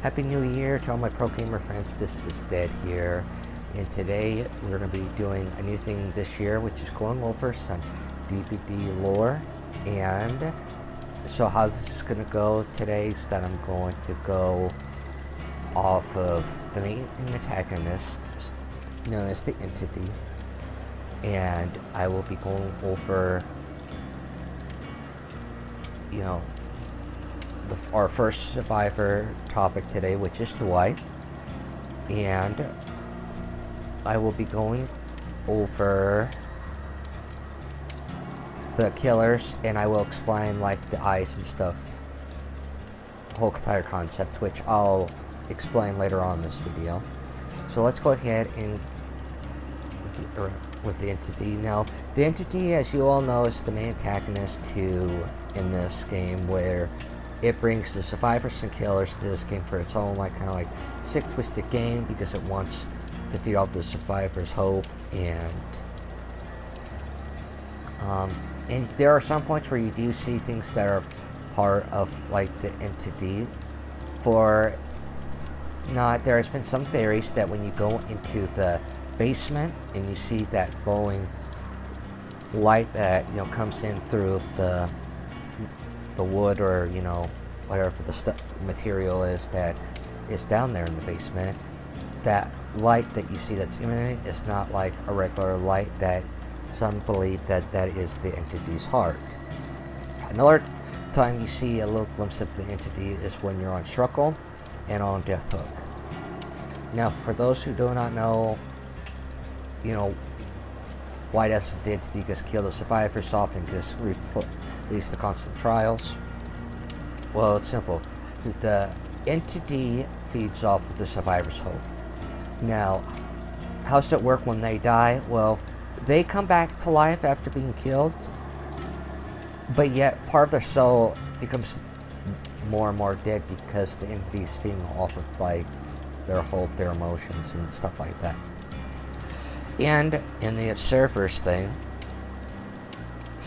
Happy New Year to all my pro gamer friends. This is Dead here, and today we're going to be doing a new thing this year, which is going over some DBD lore. And so how this is going to go today is that I'm going to go off of the main antagonist, known as the Entity, and I will be going over, you know, our first survivor topic today, which is Dwight, and I will be going over the killers, and I will explain like the eyes and stuff, the whole entire concept, which I'll explain later on in this video. So let's go ahead and get with the Entity. Now, the Entity, as you all know, is the main antagonist in this game, where it brings the survivors and killers to this game for its own, like, kind of like sick, twisted game, because it wants to feed off the survivors' hope. And there are some points where you do see things that are part of like the Entity. There has been some theories that when you go into the basement and you see that glowing light that comes in through the wood, or whatever the material is that is down there in the basement, that light that you see that's emanating is not like a regular light, that some believe that that is the Entity's heart. Another time you see a little glimpse of the Entity is when you're on Struggle and on Death Hook. Now, for those who do not know, why does the Entity just kill the survivors off and just release the constant trials? Well, it's simple. The Entity feeds off of the survivors' hope. Now, how does it work when they die? Well, they come back to life after being killed, but yet part of their soul becomes more and more dead because the Entity is feeding off of like their hope, their emotions, and stuff like that. And in the Observer's thing,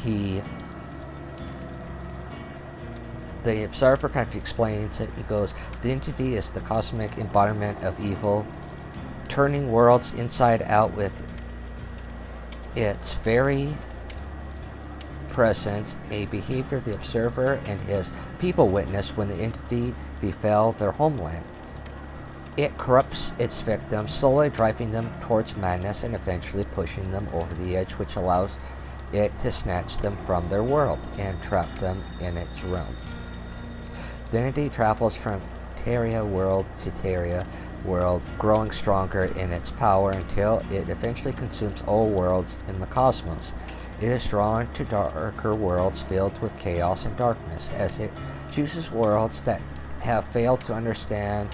the Observer kind of explains it. He goes, the Entity is the cosmic embodiment of evil, turning worlds inside out with its very presence, a behavior the Observer and his people witnessed when the Entity befell their homeland. It corrupts its victims, slowly driving them towards madness and eventually pushing them over the edge, which allows it to snatch them from their world and trap them in its realm. The Entity travels from Terria world to Terria world, growing stronger in its power until it eventually consumes all worlds in the cosmos. It is drawn to darker worlds filled with chaos and darkness, as it chooses worlds that have failed to understand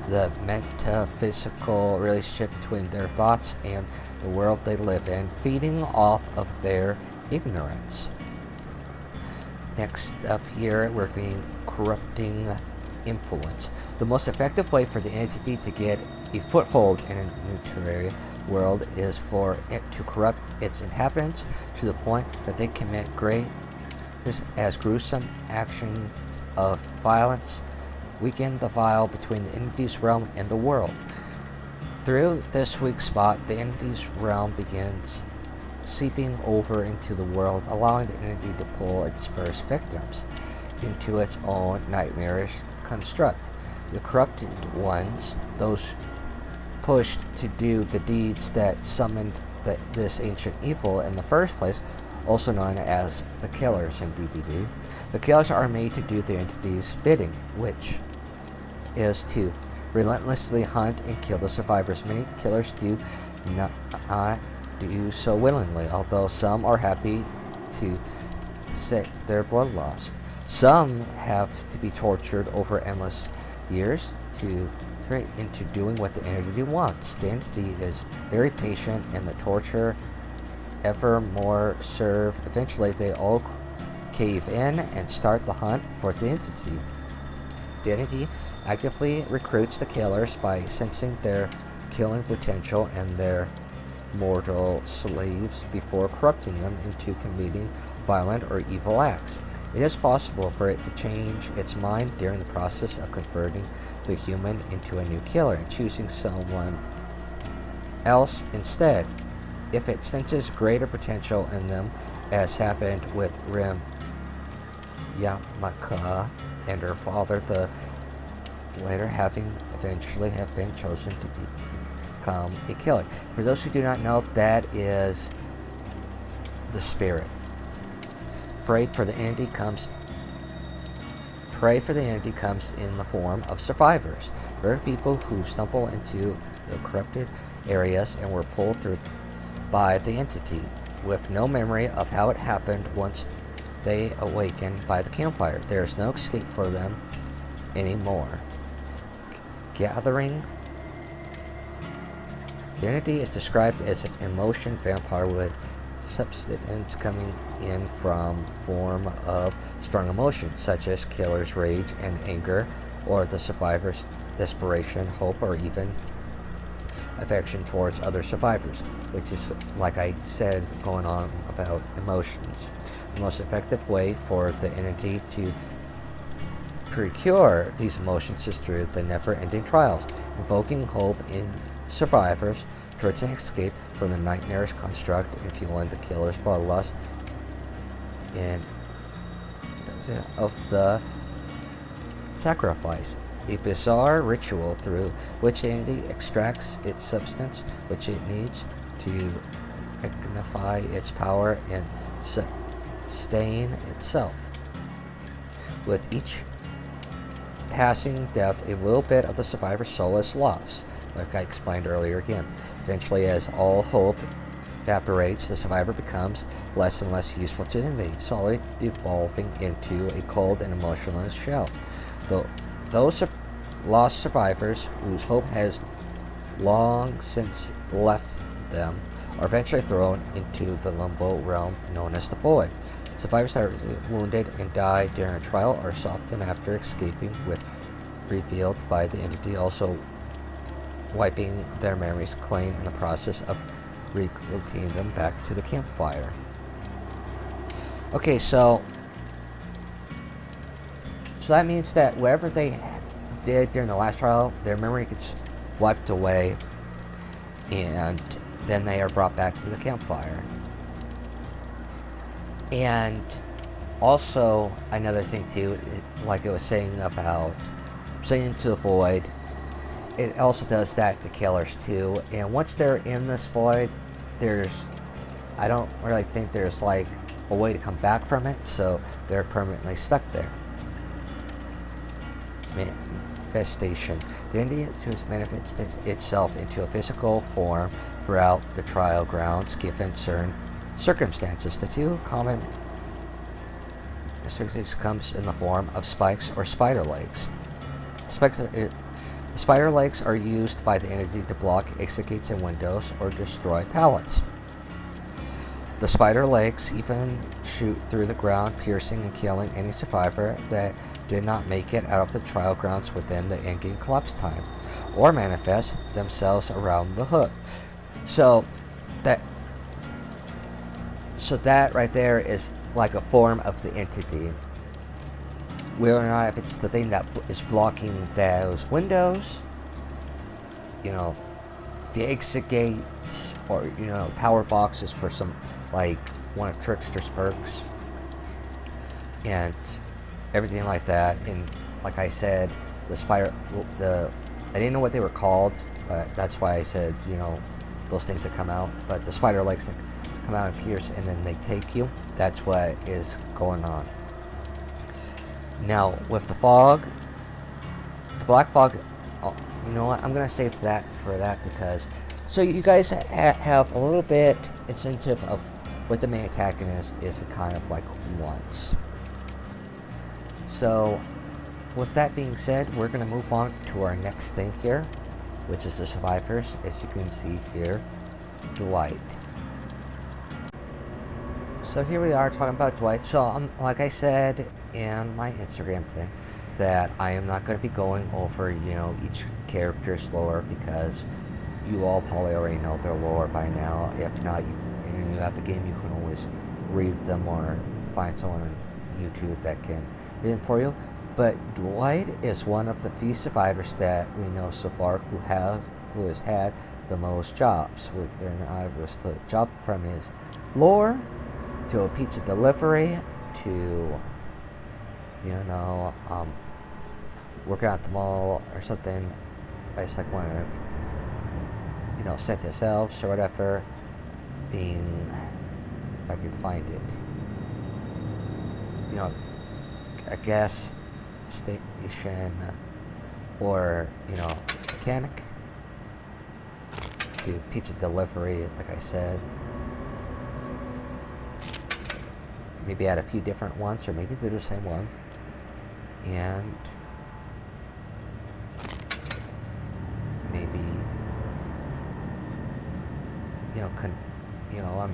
the metaphysical relationship between their thoughts and the world they live in, feeding off of their ignorance. Next up here, we're getting corrupting influence. The most effective way for the Entity to get a foothold in a new Terraria world is for it to corrupt its inhabitants to the point that they commit gruesome actions of violence, weaken the veil between the Entity's realm and the world. Through this weak spot, the Entity's realm begins seeping over into the world, allowing the Entity to pull its first victims into its own nightmarish construct. The corrupted ones, those pushed to do the deeds that summoned this ancient evil in the first place, also known as the killers in DBD. The killers are made to do the Entity's bidding, which is to relentlessly hunt and kill the survivors. Many killers do not do so willingly, although some are happy to set their blood lost. Some have to be tortured over endless years to get into doing what the Entity wants. The Entity is very patient, and the torture ever more serve. Eventually, they all cave in and start the hunt for the Entity. The Entity actively recruits the killers by sensing their killing potential and their mortal slaves before corrupting them into committing violent or evil acts. It is possible for it to change its mind during the process of converting the human into a new killer and choosing someone else instead. If it senses greater potential in them, as happened with Rim Yamaka and her father, the later having eventually have been chosen to become a killer. For those who do not know, that is the spirit. Prey for the entity comes in the form of survivors. There are people who stumble into the corrupted areas and were pulled through by the entity, with no memory of how it happened once they awaken by the campfire. There is no escape for them anymore. Gathering. The entity is described as an emotion vampire with substance coming in from form of strong emotions such as killer's rage and anger, or the survivor's desperation, hope, or even affection towards other survivors, which is, like I said, going on about emotions. The most effective way for the entity to procure these emotions is through the never-ending trials, invoking hope in survivors towards an escape from the nightmarish construct and fueling the killer's bloodlust and of the sacrifice. A bizarre ritual through which the entity extracts its substance, which it needs to magnify its power and sustain itself. With each passing death, a little bit of the survivor's soul is lost, like I explained earlier again. Eventually, as all hope evaporates, the survivor becomes less and less useful to the enemy, slowly devolving into a cold and emotionless shell. Those lost survivors whose hope has long since left them are eventually thrown into the limbo realm known as the void. Survivors that are wounded and die during a trial are often after escaping with revealed by the entity, also wiping their memories clean in the process of relocating them back to the campfire. Okay, so that means that whatever they did during the last trial, their memory gets wiped away, and then they are brought back to the campfire. And also, another thing too, like I was saying about singing to the void, it also does that to killers too. And once they're in this void, I don't really think there's like a way to come back from it, so they're permanently stuck there. Manifestation. The entity manifests itself into a physical form throughout the trial grounds given certain circumstances. The two common characteristics comes in the form of spikes or spider legs. Spider legs are used by the entity to block exit gates and windows or destroy pallets. The spider legs even shoot through the ground, piercing and killing any survivor that did not make it out of the trial grounds within the endgame collapse time, or manifest themselves around the hook. So that right there is like a form of the entity. Whether or not if it's the thing that is blocking those windows, the exit gates, or power boxes for some, like one of Trickster's perks, and everything like that. And like I said, I didn't know what they were called, but that's why I said, those things that come out. But the spider legs that come out and pierce, and then they take you. That's what is going on. Now, with the fog, the black fog, you know what, I'm going to save that for that, because, so you guys have a little bit incentive of what the main antagonist is kind of like once. So, with that being said, we're going to move on to our next thing here, which is the survivors. As you can see here, Dwight. So here we are talking about Dwight. So like I said in my Instagram thing, that I am not going to be going over, each character's lore, because you all probably already know their lore by now. If not, and you have the game, you can always read them or find someone YouTube that can read them for you. But Dwight is one of the few survivors that we know so far who has had the most jobs. Whether or not it was the job from his lore to a pizza delivery to working at the mall or something. It's like one of set yourselves or whatever. Being, if I can find it, a gas station or mechanic to pizza delivery, like I said. Maybe add a few different ones, or maybe they're the same one. And maybe I'm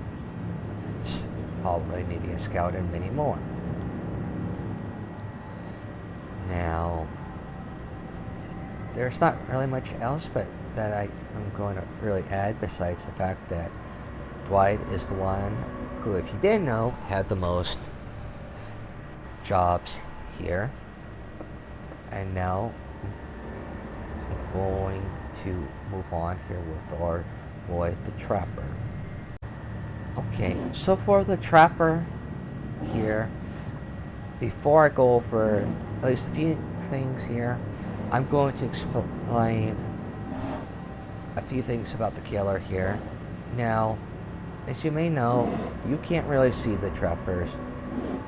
probably maybe a scout and many more. Now, there's not really much else but that I'm going to really add besides the fact that Dwight is the one who, if you didn't know, had the most jobs here. And now I'm going to move on here with our boy, the Trapper. Okay, so for the Trapper here, before I go over at least a few things here, I'm going to explain a few things about the killer here. Now, as you may know, you can't really see the Trapper's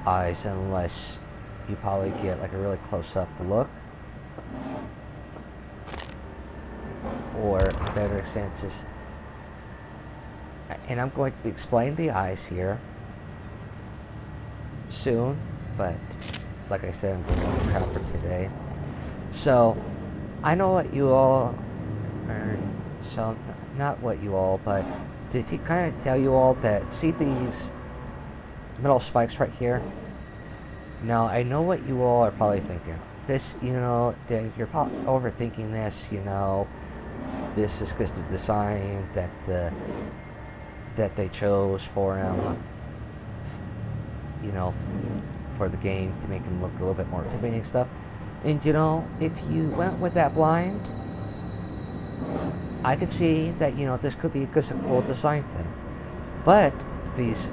eyes unless you probably get like a really close-up look, or better senses. And I'm going to explain the eyes here soon, but like I said, I'm going to the Trapper today. So I know what you all are, so not what you all, but to kind of tell you all that, see these metal spikes right here? Now, I know what you all are probably thinking. This, that you're probably overthinking this, this is just the design that they chose for him, for the game to make him look a little bit more intimidating stuff. And if you went with that blind, I could see that this could be just a cool design thing. But these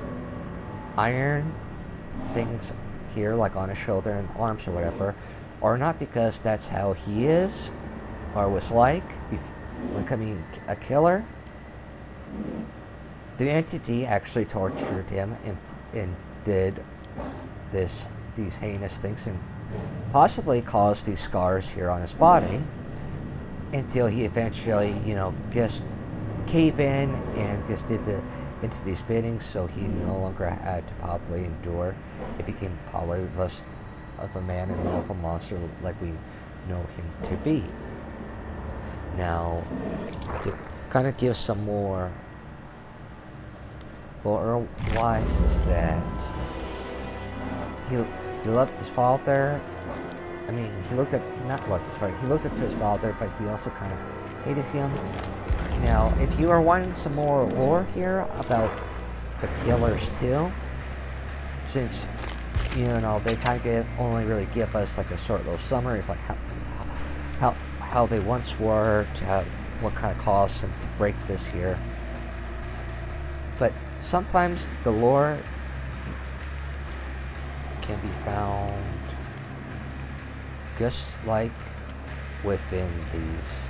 iron things here, like on his shoulder and arms or whatever, are not because that's how he is or was like when becoming a killer. The entity actually tortured him and did these heinous things and possibly caused these scars here on his body until he eventually, just cave in and just did the entity's bidding, so he no longer had to probably endure. It became probably less of a man and more of a monster like we know him to be. Now, to kind of give some more lore-wise, is that he loved his father. I mean, he looked at his father, but he also kind of hated him. Now, if you are wanting some more lore here about the killers too, since they kind of only really give us like a short little summary of like how they once were, to what kind of caused them to break this here. But sometimes the lore can be found just like within these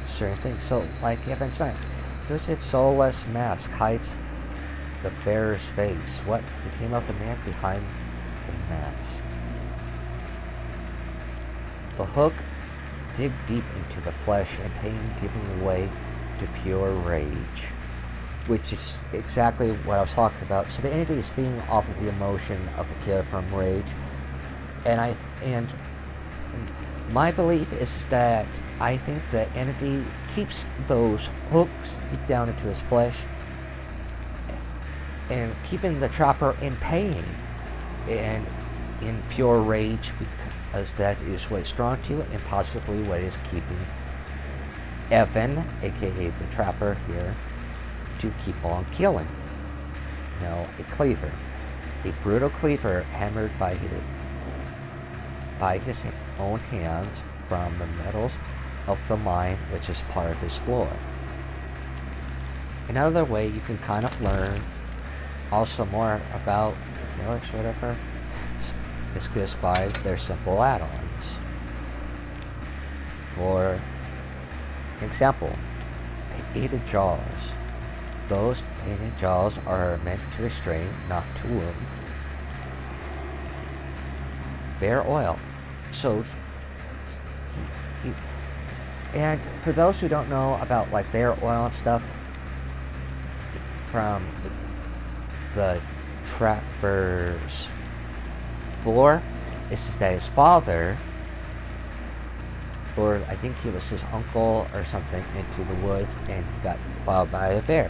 certain things. So, like Evan's mask. Such a soulless mask hides the bearer's face. What became of the man behind the mask? The hook dig deep into the flesh, and pain giving way to pure rage. Which is exactly what I was talking about. So the entity is feeding off of the emotion of the killer from rage. And my belief is that I think the entity keeps those hooks deep down into his flesh and keeping the Trapper in pain and in pure rage, because that is what is drawn to and possibly what is keeping Evan, aka the Trapper here, to keep on killing. A cleaver. A brutal cleaver hammered by his own hands from the metals of the mine, which is part of his lore. Another way you can kind of learn also more about killers, whatever, is just by their simple add-ons. For example, painted jaws. Those painted jaws are meant to restrain, not to wound. Bear oil. So, and for those who don't know about like bear oil and stuff, from the trapper's lore, is that his father, or I think he was his uncle or something, into the woods and he got devoured by a bear.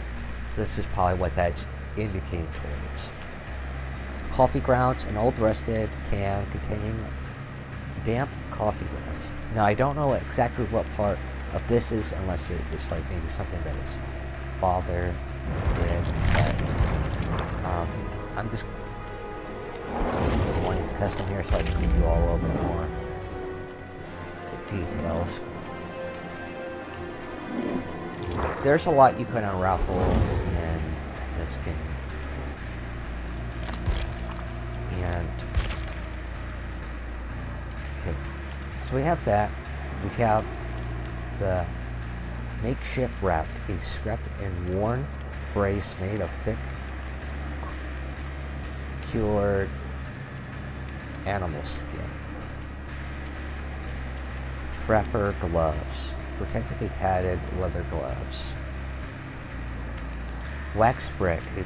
So this is probably what that's indicating towards. Coffee grounds, an old rusted can containing damp coffee grounds. Now I don't know exactly what part of this is, unless it is like maybe something that his father did, but I'm just going custom here so I can give you all a little bit more details. There's a lot you can unravel in this game. And okay, so we have that. We have the makeshift wrapped, a scrapped and worn brace made of thick, cured animal skin. Trapper gloves, protectively padded leather gloves. Wax brick, a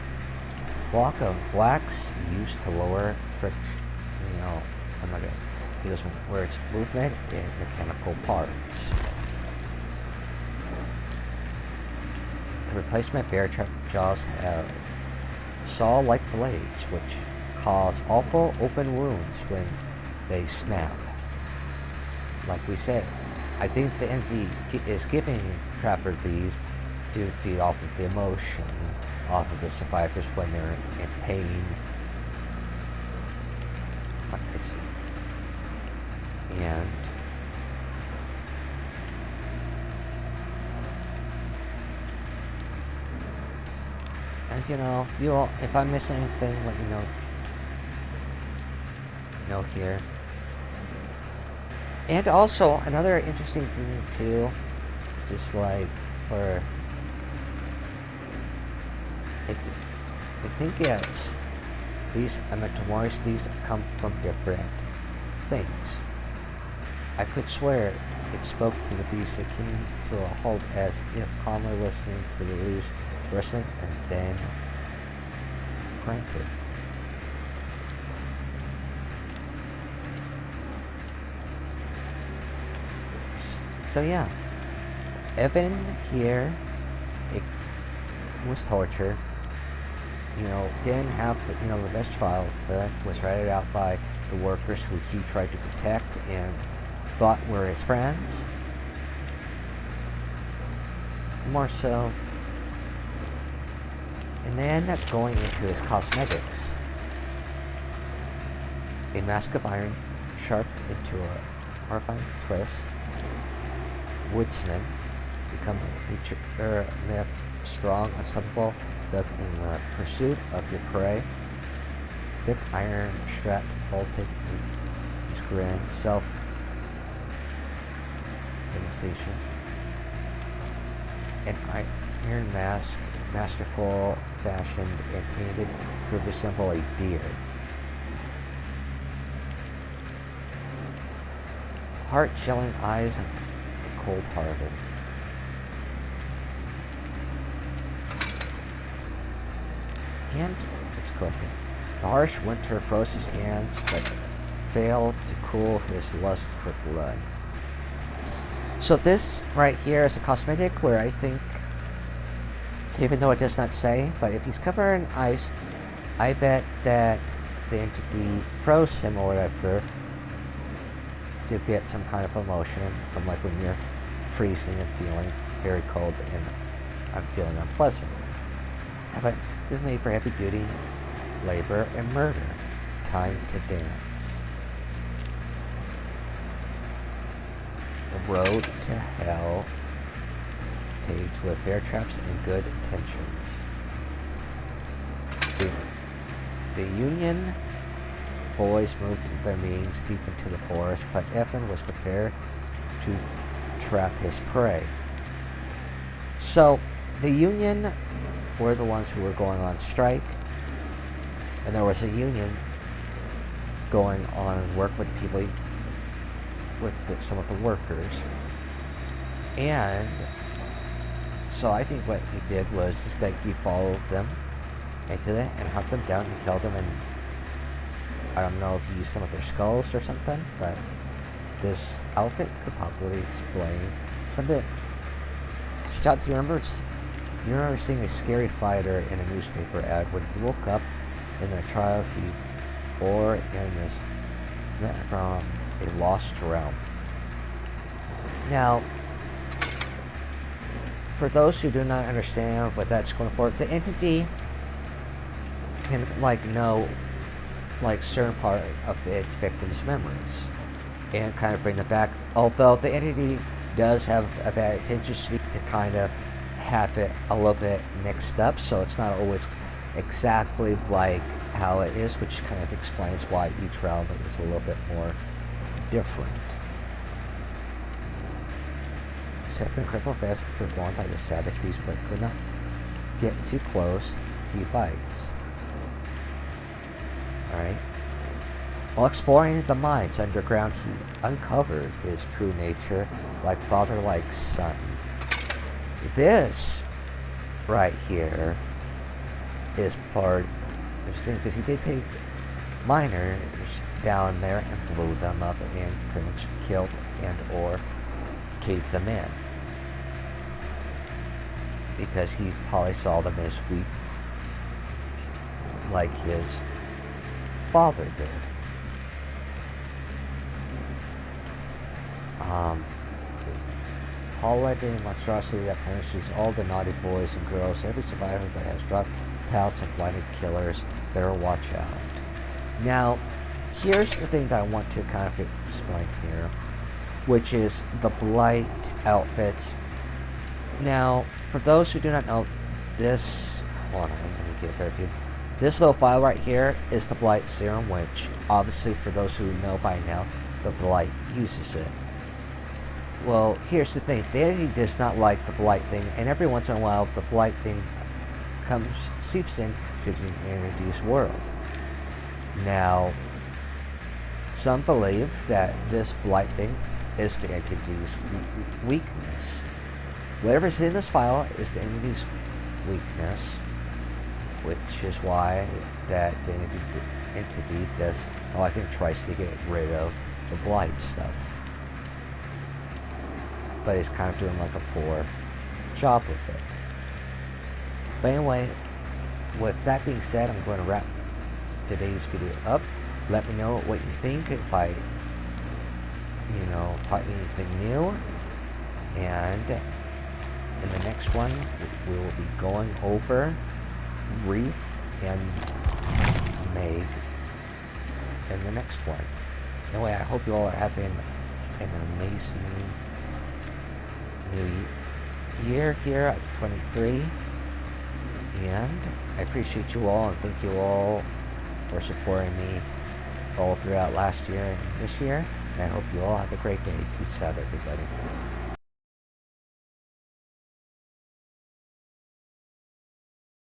block of wax used to lower friction. I'm not gonna use where it's movement in mechanical parts. The replacement bear trap jaws have saw-like blades, which cause awful open wounds when they snap. Like we said, I think the entity is giving Trapper these to feed off of the emotion, off of the survivors when they're in pain. Like this. And if I miss anything, let me know here. And also, another interesting thing too, is just like, for, I think it's, these metamorphs, these come from different things. I could swear it spoke to the beast that came to a halt as if calmly listening to the leaves rustling and then grunted. So yeah, Evan here, it was torture. Didn't have the best childhood, was ratted out by the workers who he tried to protect and thought were his friends. More so. And then going into his cosmetics. A mask of iron sharpened into a horrifying twist. Woodsman, become a creature myth, strong, unstoppable, dug in the pursuit of your prey. Thick iron strap bolted in his grin, self-realization. An iron mask, masterful, fashioned and painted to resemble a deer. Heart-chilling eyes and cold-hearted. And it's cooking. The harsh winter froze his hands, but failed to cool his lust for blood. So this right here is a cosmetic where I think, even though it does not say, but if he's covered in ice, I bet that the entity froze him or whatever to get some kind of emotion from like when you're freezing and feeling very cold and I'm feeling unpleasant. But it was made for heavy duty labor, and murder. Time to dance. The road to hell, paved with bear traps and good intentions. The Union boys moved their meetings deep into the forest, but Ethan was prepared to trap his prey. So, the Union were the ones who were going on strike, and there was a union going on work with people, with some of the workers. And so I think what he did was that he followed them into it and hunted them down and killed them, and I don't know if he used some of their skulls or something, but this outfit could probably explain some of it. Scott, do you remember seeing a scary fighter in a newspaper ad when he woke up in a trial heap or in this from a lost realm? Now, for those who do not understand what that's going for, the entity can know certain part of its victim's memories and kind of bring them back. Although the entity does have a bad tendency to kind of have it a little bit mixed up, so it's not always exactly like how it is, which kind of explains why each realm is a little bit more different. Separate cripple fest performed by the savage beast, but could not get too close. He bites. Alright. While exploring the mines underground, he uncovered his true nature, like father, like son. This right here is part of the thing, because he did take miners down there and blew them up and pretty much killed and or caved them in, because he probably saw them as weak like his father did. Holiday monstrosity that punishes all the naughty boys and girls, every survivor that has dropped pouts and blinded killers, better watch out. Now, here's the thing that I want to kind of explain here, which is the Blight outfit. Now, for those who do not know, this, hold on, let me get a better view. This little file right here is the Blight serum, which obviously for those who know by now, the Blight uses it. Well, here's the thing, the entity does not like the Blight thing, and every once in a while the Blight thing seeps in to the entity's world. Now, some believe that this Blight thing is the entity's weakness. Whatever's in this file is the entity's weakness, which is why that the entity does, well, I think tries to get rid of the Blight stuff. But it's kind of doing like a poor job with it. But anyway, with that being said, I'm going to wrap today's video up. Let me know what you think, if I, taught you anything new. And in the next one, we will be going over Reef and Meg in the next one. Anyway, I hope you all are having an amazing new year here at 23, and I appreciate you all and thank you all for supporting me all throughout last year and this year, and I hope you all have a great day. Peace out, everybody.